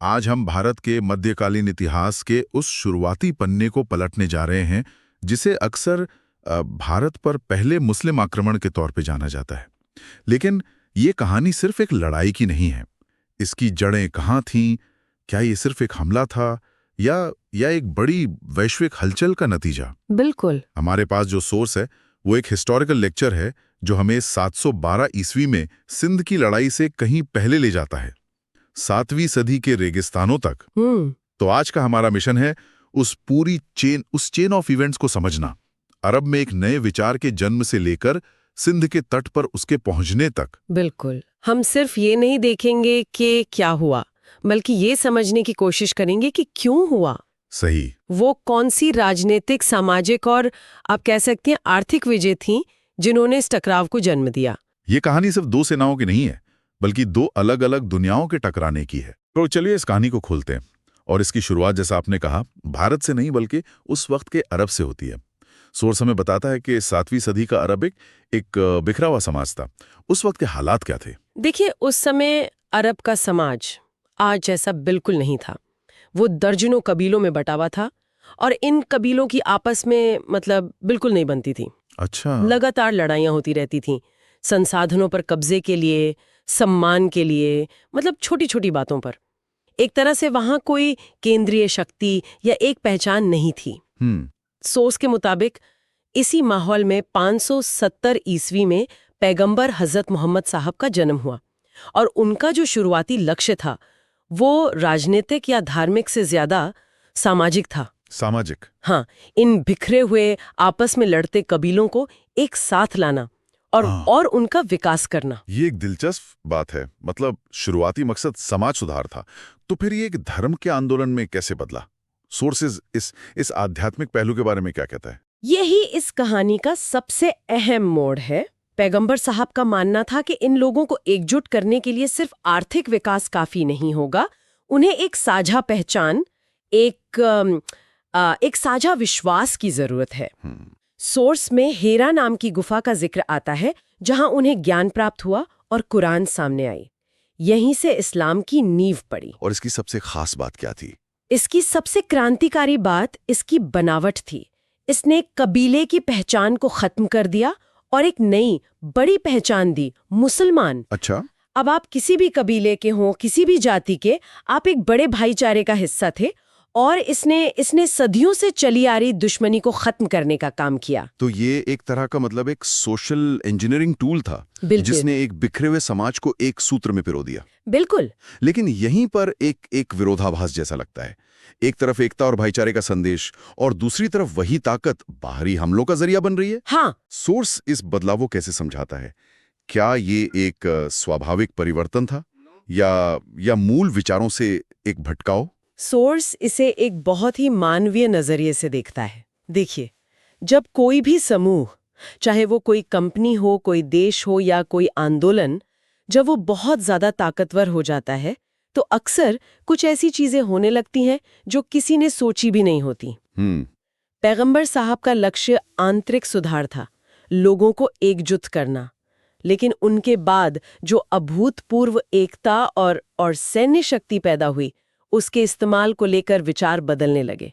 आज हम भारत के मध्यकालीन इतिहास के उस शुरुआती पन्ने को पलटने जा रहे हैं जिसे अक्सर भारत पर पहले मुस्लिम आक्रमण के तौर पे जाना जाता है। लेकिन ये कहानी सिर्फ एक लड़ाई की नहीं है। इसकी जड़ें कहाँ थीं? क्या ये सिर्फ एक हमला था या एक बड़ी वैश्विक हलचल का नतीजा? बिल्कुल। हमारे पास जो सोर्स है वो एक हिस्टोरिकल लेक्चर है जो हमें 712 ईस्वी में सिंध की लड़ाई से कहीं पहले ले जाता है, 7वीं सदी के रेगिस्तानों तक। तो आज का हमारा मिशन है उस चेन ऑफ इवेंट्स को समझना, अरब में एक नए विचार के जन्म से लेकर सिंध के तट पर उसके पहुंचने तक। बिल्कुल। हम सिर्फ ये नहीं देखेंगे कि क्या हुआ, बल्कि ये समझने की कोशिश करेंगे कि क्यों हुआ। सही। वो कौन सी राजनीतिक, सामाजिक और आप कह सकते हैं आर्थिक वजह थीं जिन्होंने इस टकराव को जन्म दिया। ये कहानी सिर्फ दो सेनाओं की नहीं है, बल्कि दो अलग अलग दुनियाओं के टकराने की है। तो चलिए इस कहानी को खोलते हैं। और इसकी शुरुआत, जैसा आपने कहा, भारत से नहीं बल्कि उस वक्त के अरब से होती है। सोर्स हमें बताता है कि 7वीं सदी का अरब एक बिखरा हुआ समाज था। उस वक्त के हालात क्या थे? देखिए, उस समय अरब का समाज आज जैसा बिल्कुल नहीं था। वो दर्जनों कबीलों में बटा हुआ था और इन कबीलों की आपस में बिल्कुल नहीं बनती थी। अच्छा। लगातार लड़ाइयां होती रहती थीं, संसाधनों पर कब्जे के लिए, सम्मान के लिए, छोटी छोटी बातों पर। एक तरह से वहां कोई केंद्रीय शक्ति या एक पहचान नहीं थी। सोर्स के मुताबिक इसी माहौल में 570 ईस्वी में पैगंबर हजरत मोहम्मद साहब का जन्म हुआ और उनका जो शुरुआती लक्ष्य था वो राजनीतिक या धार्मिक से ज्यादा सामाजिक था। सामाजिक? हाँ, इन बिखरे हुए आपस में लड़ते कबीलों को एक साथ लाना और उनका विकास करना। ये एक दिलचस्प बात है। शुरुआती मकसद समाज सुधार था, तो फिर ये एक धर्म के आंदोलन में कैसे बदला? सोर्सेज इस आध्यात्मिक पहलू के बारे में क्या कहता है? यही इस कहानी का सबसे अहम मोड़ है। पैगंबर साहब का मानना था कि इन लोगों को एकजुट करने के लिए सिर्फ आर्थिक विकास काफी नहीं होगा, उन्हें एक साझा पहचान, एक साझा विश्वास की जरूरत है। सोर्स में हेरा नाम की गुफा का जिक्र आता है जहां उन्हें ज्ञान प्राप्त हुआ और कुरान सामने आई। यहीं से इस्लाम की नींव पड़ी। और इसकी सबसे खास बात क्या थी? इसकी सबसे क्रांतिकारी बात इसकी बनावट थी। इसने कबीले की पहचान को खत्म कर दिया और एक नई बड़ी पहचान दी, मुसलमान। अच्छा। अब आप किसी भी कबीले के हों, किसी भी जाति के, आप एक बड़े भाईचारे का हिस्सा थे और इसने सदियों से चली आ रही दुश्मनी को खत्म करने का काम किया। तो ये एक तरह का एक सोशल इंजीनियरिंग टूल था जिसने एक बिखरे हुए समाज को एक सूत्र में पिरो दिया। बिल्कुल। लेकिन यहीं पर एक विरोधाभास जैसा लगता है। एक तरफ एकता और भाईचारे का संदेश और दूसरी तरफ वही ताकत बाहरी हमलों का जरिया बन रही है। हाँ। सोर्स इस बदलाव को कैसे समझाता है? क्या ये एक स्वाभाविक परिवर्तन था या मूल विचारों से एक भटकाव? सोर्स इसे एक बहुत ही मानवीय नजरिए से देखता है। देखिए, जब कोई भी समूह, चाहे वो कोई कंपनी हो, कोई देश हो या कोई आंदोलन, जब वो बहुत ज्यादा ताकतवर हो जाता है तो अक्सर कुछ ऐसी चीजें होने लगती हैं जो किसी ने सोची भी नहीं होती। पैगंबर साहब का लक्ष्य आंतरिक सुधार था, लोगों को एकजुट करना। लेकिन उनके बाद जो अभूतपूर्व एकता और सैन्य शक्ति पैदा हुई, उसके इस्तेमाल को लेकर विचार बदलने लगे।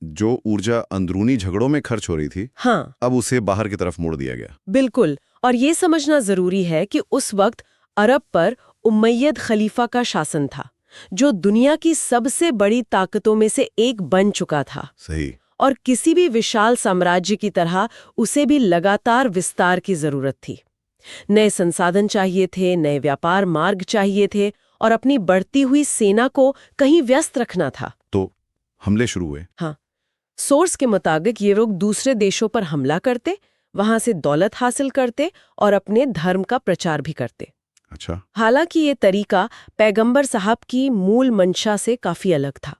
जो ऊर्जा अंदरूनी झगड़ों में खर्च हो रही थी, हाँ, अब उसे बाहर की तरफ मोड़ दिया गया। बिल्कुल। और ये समझना जरूरी है कि उस वक्त अरब पर उमैयद खलीफा का शासन था, जो दुनिया की सबसे बड़ी ताकतों में से एक बन चुका था। सही। और किसी भी विशाल साम्राज्य की तरह उसे भी लगातार विस्तार की जरूरत थी। नए संसाधन चाहिए थे, नए व्यापार मार्ग चाहिए थे और अपनी बढ़ती हुई सेना को कहीं व्यस्त रखना था। तो हमले शुरू हुए। हाँ, सोर्स के मुताबिक ये लोग दूसरे देशों पर हमला करते, वहां से दौलत हासिल करते और अपने धर्म का प्रचार भी करते। अच्छा। हालांकि ये तरीका पैगंबर साहब की मूल मंशा से काफी अलग था।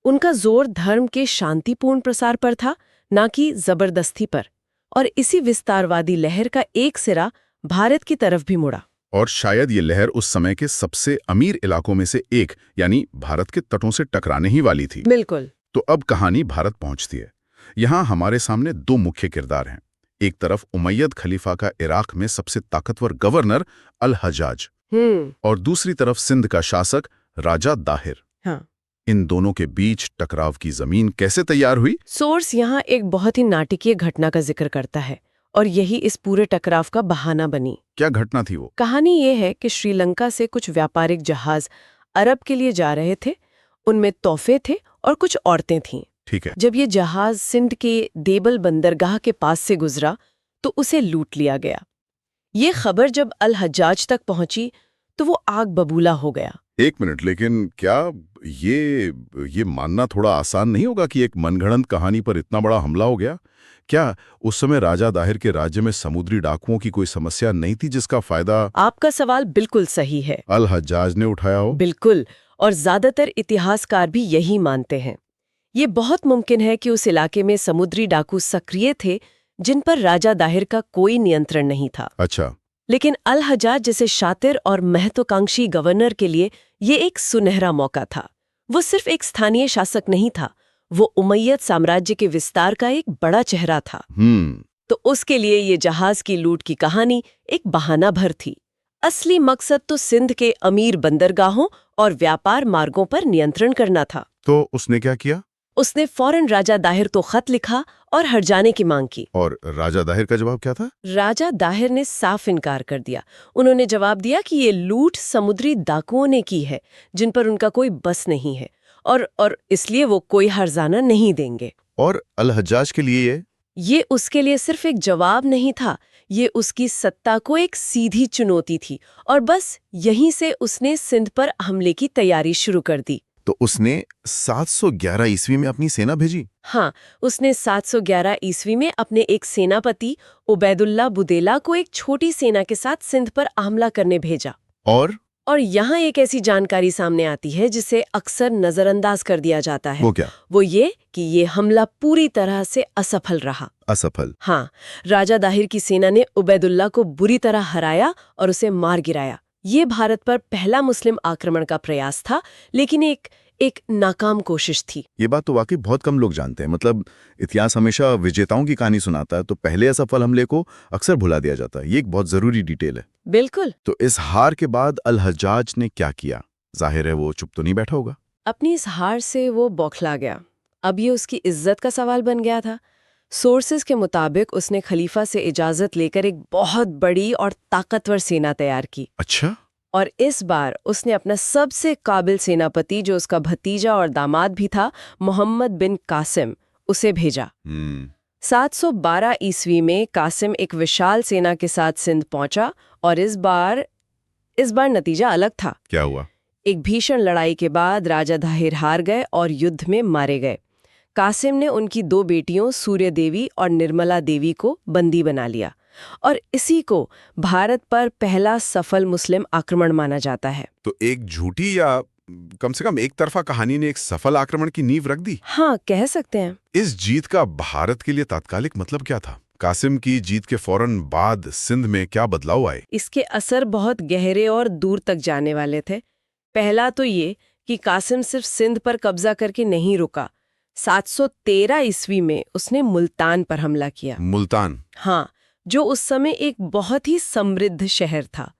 उनका जोर धर्म के शांतिपूर्ण प्रसार पर था, ना कि जबरदस्ती पर। और इसी विस्तारवादी लहर का एक सिरा भारत की तरफ भी मुड़ा। और शायद ये लहर उस समय के सबसे अमीर इलाकों में से एक, यानी भारत के तटों से टकराने ही वाली थी। बिल्कुल। तो अब कहानी भारत पहुंचती है। यहाँ हमारे सामने दो मुख्य किरदार हैं। एक तरफ उमैयद खलीफा का इराक में सबसे ताकतवर गवर्नर अल हज्जाज, और दूसरी तरफ सिंध का शासक राजा दाहिर, हाँ। इन दोनों के बीच टकराव की जमीन कैसे तैयार हुई? सोर्स यहाँ एक बहुत ही नाटकीय घटना का जिक्र करता है और यही इस पूरे टकराव का बहाना बनी। क्या घटना थी वो? कहानी ये है कि श्रीलंका से कुछ व्यापारिक जहाज अरब के लिए जा रहे थे। उनमें तोहफे थे और कुछ औरतें थीं। ठीक है। जब ये जहाज सिंध के देबल बंदरगाह के पास से गुजरा तो उसे लूट लिया गया। ये खबर जब अल हज्जाज तक पहुंची तो वो आग बबूला हो गया। एक मिनट, लेकिन क्या ये मानना थोड़ा आसान नहीं होगा कि एक मनगढ़ंत कहानी पर इतना बड़ा हमला हो गया? क्या उस समय राजा दाहिर के राज्य में समुद्री डाकुओं की कोई समस्या नहीं थी जिसका फायदा आपका सवाल बिल्कुल सही है। अल हज्जाज ने उठाया हो? बिल्कुल, और ज्यादातर इतिहासकार भी यही मानते हैं। ये बहुत मुमकिन है कि उस इलाके में समुद्री डाकू सक्रिय थे जिन पर राजा दाहिर का कोई नियंत्रण नहीं था। अच्छा। लेकिन अल हज्जाज जैसे शातिर और महत्वाकांक्षी गवर्नर के लिए ये एक सुनहरा मौका था। वो सिर्फ एक स्थानीय शासक नहीं था, वो उमैयद साम्राज्य के विस्तार का एक बड़ा चेहरा था। तो उसके लिए ये जहाज की लूट की कहानी एक बहाना भर थी। असली मकसद तो सिंध के अमीर बंदरगाहों और व्यापार मार्गों पर नियंत्रण करना था। तो उसने क्या किया? उसने फौरन राजा दाहिर को खत लिखा और हट जाने की मांग की। और राजा दाहिर का जवाब क्या था? राजा दाहिर ने साफ इनकार कर दिया। उन्होंने जवाब दिया कि ये लूट समुद्री डाकुओं ने की है जिन पर उनका कोई बस नहीं है और इसलिए वो कोई हर्जाना नहीं देंगे। और अल हज्जाज के लिए ये उसके लिए सिर्फ एक जवाब नहीं था, ये उसकी सत्ता को एक सीधी चुनौती थी और बस यहीं से उसने सिंध पर हमले की तैयारी शुरू कर दी। तो उसने 711 ईस्वी में अपनी सेना भेजी? हाँ, उसने 711 ईस्वी में अपने एक सेनापति उबैदुल्ला बुदेला को एक छोटी सेना के साथ सिंध पर हमला करने भेजा। और यहाँ एक ऐसी जानकारी सामने आती है जिसे अक्सर नजरअंदाज कर दिया जाता है। वो क्या? वो ये कि ये हमला पूरी तरह से असफल रहा। असफल? हाँ, राजा दाहिर की सेना ने उबैदुल्ला को बुरी तरह हराया और उसे मार गिराया। ये भारत पर पहला मुस्लिम आक्रमण का प्रयास था, लेकिन एक नाकाम कोशिश थी। ये बात तो वाकई बहुत कम लोग जानते हैं। मतलब इतिहास हमेशा विजेताओं की कहानी सुनाता है, तो पहले असफल हमले को अक्सर भुला दिया जाता है। ये एक बहुत जरूरी डिटेल है। बिल्कुल। तो इस हार के बाद अल हज्जाज ने क्या किया? जाहिर है वो चुप तो नहीं बैठा होगा। अपनी इस हार से वो बौखला गया। अब ये उसकी इज्जत का सवाल बन गया था। सोर्सेज के मुताबिक उसने खलीफा से इजाजत लेकर एक बहुत बड़ी और ताकतवर सेना तैयार की। अच्छा। और इस बार उसने अपना सबसे काबिल सेनापति, जो उसका भतीजा और दामाद भी था, मोहम्मद बिन कासिम, उसे भेजा। 712 ईस्वी में कासिम एक विशाल सेना के साथ सिंध पहुंचा और इस बार नतीजा अलग था। क्या हुआ? एक भीषण लड़ाई के बाद राजा दाहिर हार गए और युद्ध में मारे गए। कासिम ने उनकी 2 बेटियों सूर्य देवी और निर्मला देवी को बंदी बना लिया और इसी को भारत पर पहला सफल मुस्लिम आक्रमण माना जाता है। तो एक झूठी या कम से कम एक तरफा कहानी ने एक सफल आक्रमण की नींव रख दी। हाँ, कह सकते हैं। इस जीत का भारत के लिए तात्कालिक मतलब क्या था? कासिम की जीत के फौरन बाद सिंध में क्या बदलाव आए? इसके असर बहुत गहरे और दूर तक जाने वाले थे। पहला तो ये कि कासिम सिर्फ सिंध पर कब्जा करके नहीं रुका। 713 ईस्वी में उसने मुल्तान पर हमला किया। मुल्तान? हाँ, जो उस समय एक बहुत ही समृद्ध शहर था।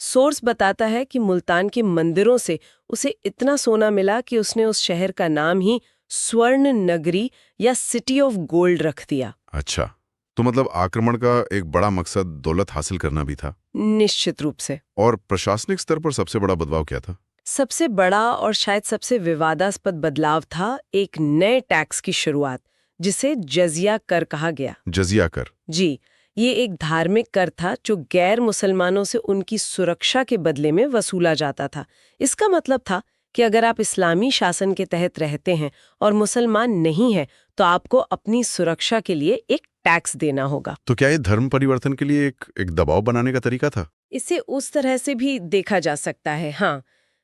सोर्स बताता है कि मुल्तान के मंदिरों से उसे इतना सोना मिला कि उसने उस शहर का नाम ही स्वर्ण नगरी या सिटी ऑफ गोल्ड रख दिया। अच्छा, तो मतलब आक्रमण का एक बड़ा मकसद दौलत हासिल करना भी था? निश्चित रूप से। और प्रशासनिक स्तर पर सबसे बड़ा बदलाव क्या था? सबसे बड़ा और शायद सबसे विवादास्पद बदलाव था एक नए टैक्स की शुरुआत, जिसे जजिया कर कहा गया। जजिया कर? जी, ये एक धार्मिक कर था जो गैर मुसलमानों से उनकी सुरक्षा के बदले में वसूला जाता था। इसका मतलब था कि अगर आप इस्लामी शासन के तहत रहते हैं और मुसलमान नहीं हैं, तो आपको अपनी सुरक्षा के लिए एक टैक्स देना होगा। तो क्या ये धर्म परिवर्तन के लिए एक दबाव बनाने का तरीका था? इसे उस तरह से भी देखा जा सकता है। हाँ,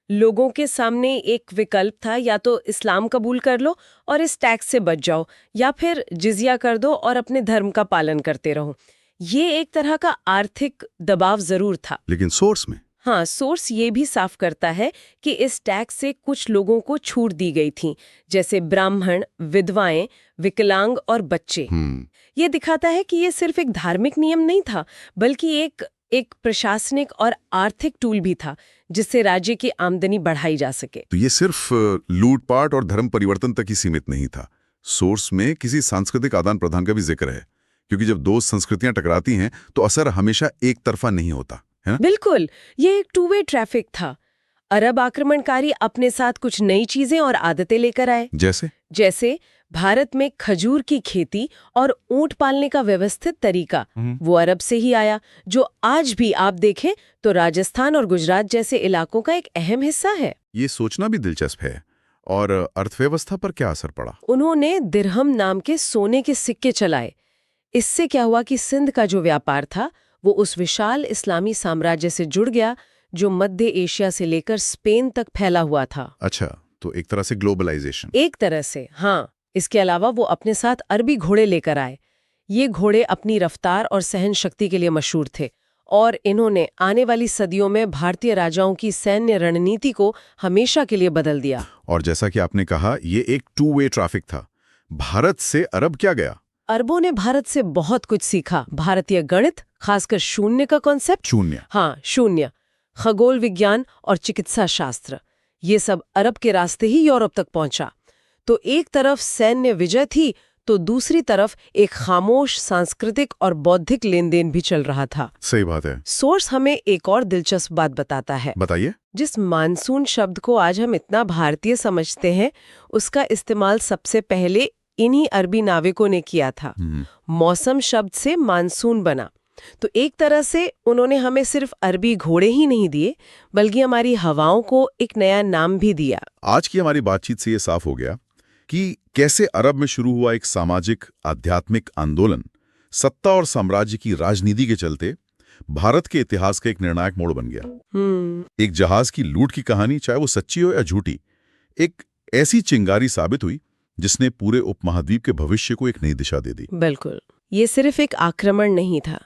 लोगों के सामने एक विकल्प था, या तो इस्लाम कबूल कर लो और इस टैक्स से बच जाओ, या फिर जिजिया कर दो और अपने धर्म का पालन करते रहो। ये एक तरह का आर्थिक दबाव जरूर था। लेकिन सोर्स में? हाँ, सोर्स ये भी साफ करता है कि इस टैक्स से कुछ लोगों को छूट दी गई थी, जैसे ब्राह्मण, विधवाएं, विकलांग और बच्चे। ये दिखाता है कि ये सिर्फ एक धार्मिक नियम नहीं था, बल्कि एक प्रशासनिक और आर्थिक टूल भी था, जिससे राज्य की आमदनी बढ़ाई जा सके। तो ये सिर्फ लूटपाट और धर्म परिवर्तन तक ही सीमित नहीं था। सोर्स में किसी सांस्कृतिक आदान प्रदान का भी जिक्र है, क्योंकि जब दो संस्कृतियां टकराती हैं तो असर हमेशा एक तरफा नहीं होता है ना? बिल्कुल, ये एक टू वे ट्रैफिक था। अरब आक्रमणकारी अपने साथ कुछ नई चीजें और आदतें लेकर आए, जैसे भारत में खजूर की खेती और ऊंट पालने का व्यवस्थित तरीका वो अरब से ही आया, जो आज भी आप देखें तो राजस्थान और गुजरात जैसे इलाकों का एक अहम हिस्सा है। ये सोचना भी दिलचस्प है। और अर्थव्यवस्था पर क्या असर पड़ा? उन्होंने दिरहम नाम के सोने के सिक्के चलाए। इससे क्या हुआ कि सिंध का जो व्यापार था वो उस विशाल इस्लामी साम्राज्य से जुड़ गया जो मध्य एशिया से लेकर स्पेन तक फैला हुआ था। अच्छा, तो एक तरह से ग्लोबलाइजेशन। एक तरह से, हाँ। इसके अलावा वो अपने साथ अरबी घोड़े लेकर आए। ये घोड़े अपनी रफ्तार और सहन शक्ति के लिए मशहूर थे, और इन्होंने आने वाली सदियों में भारतीय राजाओं की सैन्य रणनीति को हमेशा के लिए बदल दिया। और जैसा कि आपने कहा, ये एक टू वे ट्रैफिक था। भारत से अरब क्या गया? अरबों ने भारत से बहुत कुछ सीखा। भारतीय गणित, खासकर शून्य का कॉन्सेप्ट। शून्य? हाँ, शून्य। खगोल विज्ञान और चिकित्सा शास्त्र, ये सब अरब के रास्ते ही यूरोप तक पहुंचा। तो एक तरफ सैन्य विजय थी, तो दूसरी तरफ एक खामोश सांस्कृतिक और बौद्धिक लेन देन भी चल रहा था। सही बात है। सोर्स हमें एक और दिलचस्प बात बताता है। बताइए। जिस मानसून शब्द को आज हम इतना भारतीय समझते हैं, उसका इस्तेमाल सबसे पहले इन्हीं अरबी नाविकों ने किया था। मौसम शब्द से मानसून बना। तो एक तरह से उन्होंने हमें सिर्फ अरबी घोड़े ही नहीं दिए, बल्कि हमारी हवाओं को एक नया नाम भी दिया। आज की हमारी बातचीत से ये साफ हो गया कि कैसे अरब में शुरू हुआ एक सामाजिक आध्यात्मिक आंदोलन सत्ता और साम्राज्य की राजनीति के चलते भारत के इतिहास का एक निर्णायक मोड़ बन गया। एक जहाज की लूट की कहानी, चाहे वो सच्ची हो या झूठी, एक ऐसी चिंगारी साबित हुई जिसने पूरे उपमहाद्वीप के भविष्य को एक नई दिशा दे दी। बिल्कुल, ये सिर्फ एक आक्रमण नहीं था,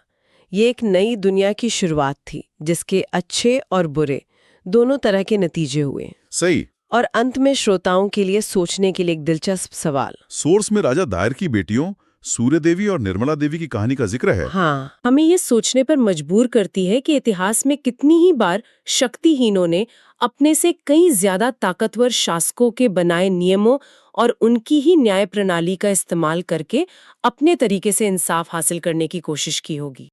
ये एक नई दुनिया की शुरुआत थी, जिसके अच्छे और बुरे दोनों तरह के नतीजे हुए। सही। और अंत में श्रोताओं के लिए सोचने के लिए एक दिलचस्प सवाल। सोर्स में राजा दायर की बेटियों सूर्य देवी और निर्मला देवी की कहानी का जिक्र है। हाँ, हमें ये सोचने पर मजबूर करती है कि इतिहास में कितनी ही बार शक्तिहीनों ने अपने से कई ज्यादा ताकतवर शासकों के बनाए नियमों और उनकी ही न्याय प्रणाली का इस्तेमाल करके अपने तरीके से इंसाफ हासिल करने की कोशिश की होगी।